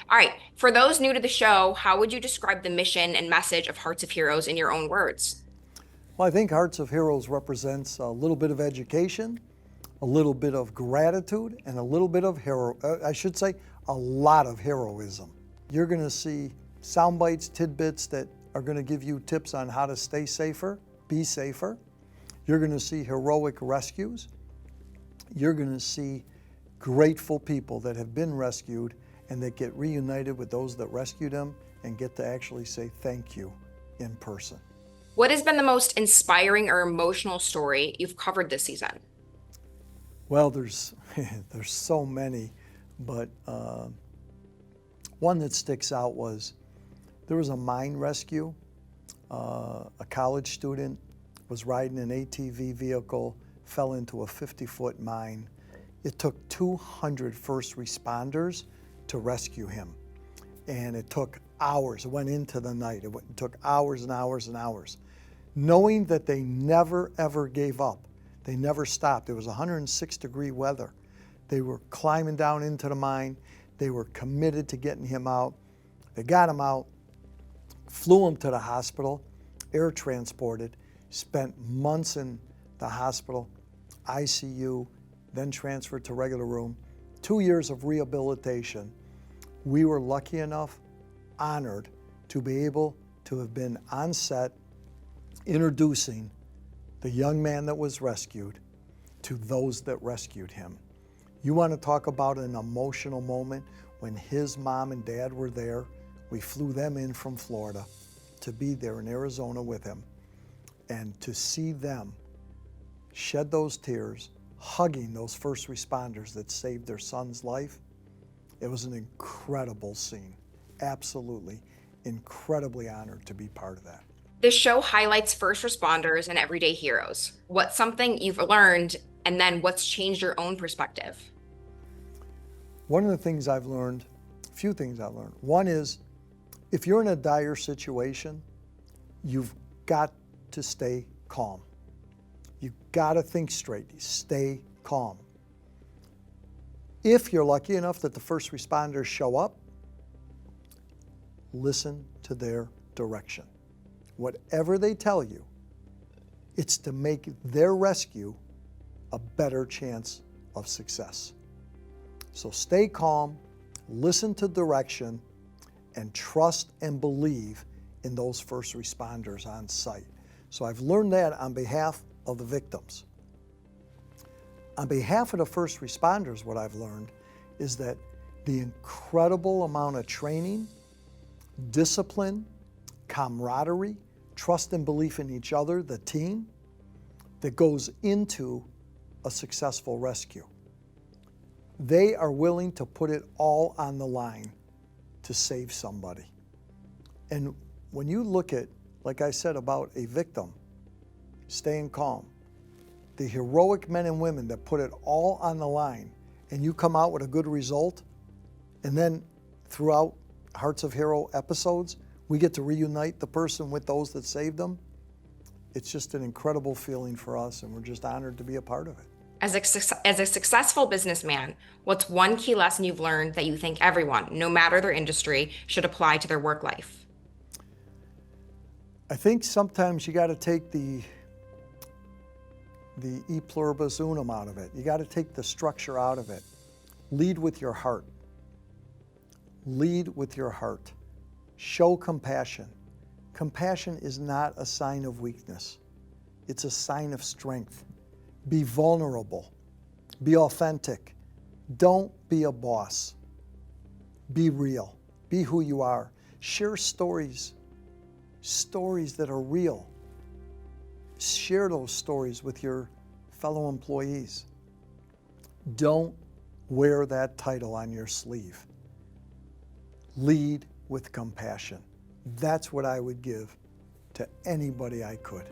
All right, for those new to the show, how would you describe the mission and message of Hearts of Heroes in your own words? Well, I think Hearts of Heroes represents a little bit of education, a little bit of gratitude, and a little bit of a lot of heroism. You're going to see sound bites, tidbits that are going to give you tips on how to stay safer, be safer. You're going to see heroic rescues. You're going to see grateful people that have been rescued and that get reunited with those that rescued them and get to actually say thank you in person. What has been the most inspiring or emotional story you've covered this season? Well, there's there's so many, but one that sticks out was there was a mine rescue. A college student was riding an ATV vehicle, fell into a 50-foot mine. It took 200 first responders to rescue him, and it took hours. It went into the night. It took hours and hours and hours, knowing that they never ever gave up. They never stopped. It was 106-degree weather. They were climbing down into the mine. They were committed to getting him out. They got him out, flew him to the hospital, air transported, spent months in the hospital, ICU, then transferred to regular room, 2 years of rehabilitation. We were lucky enough, honored, to be able to have been on set introducing the young man that was rescued to those that rescued him. You want to talk about an emotional moment when his mom and dad were there. We flew them in from Florida to be there in Arizona with him, and to see them shed those tears, hugging those first responders that saved their son's life. It was an incredible scene. Absolutely, incredibly honored to be part of that. This show highlights first responders and everyday heroes. What's something you've learned, and then what's changed your own perspective? One of the things I've learned, a few things I've learned. One is, if you're in a dire situation, you've got to stay calm. You've got to think straight. Stay calm. If you're lucky enough that the first responders show up, listen to their direction. Whatever they tell you, it's to make their rescue a better chance of success. So stay calm, listen to direction, and trust and believe in those first responders on site. So I've learned that on behalf of the victims. On behalf of the first responders, what I've learned is that the incredible amount of training, discipline, camaraderie, trust and belief in each other, the team, that goes into a successful rescue. They are willing to put it all on the line to save somebody. And when you look at, like I said about a victim, staying calm, the heroic men and women that put it all on the line, and you come out with a good result, and then throughout Hearts of Hero episodes, we get to reunite the person with those that saved them. It's just an incredible feeling for us, and we're just honored to be a part of it. As a successful businessman, what's one key lesson you've learned that you think everyone, no matter their industry, should apply to their work life? I think sometimes you got to take the e pluribus unum out of it. You got to take the structure out of it. Lead with your heart. Lead with your heart. Show compassion. Compassion is not a sign of weakness. It's a sign of strength. Be vulnerable. Be authentic. Don't be a boss. Be real. Be who you are. Share stories that are real. Share those stories with your fellow employees. Don't wear that title on your sleeve. Lead with compassion. That's what I would give to anybody I could.